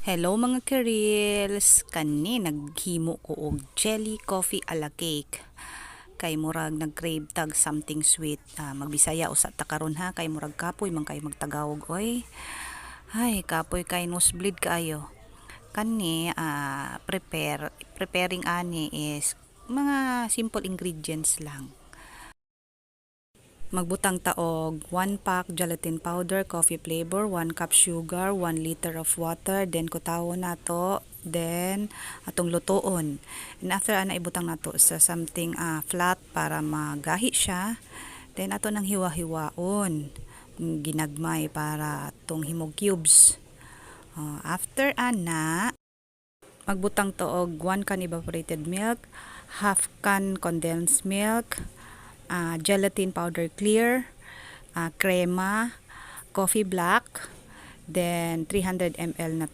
Hello mga kerils, kani naghimo ko og jelly coffee ala cake. Kay murag nag-crave tag something sweet. Magbisaya usa ta karon ha, kay murag kapoy man kay magtagawog oy. Ay, kapoy kay nosebleed kaayo. Kani preparing ani is mga simple ingredients lang. Magbutang ta og 1 pack gelatin powder, coffee flavor, 1 cup sugar, 1 liter of water, then kutawon nato, then atong lutoon. And after ana ibutang nato sa something flat para magahi siya. Then ato nang hiwa-hiwaon, ginagmay para atong himog cubes. After ana, magbutang to og 1 can evaporated milk, half can condensed milk, gelatin powder clear, crema, coffee black, then 300 ml na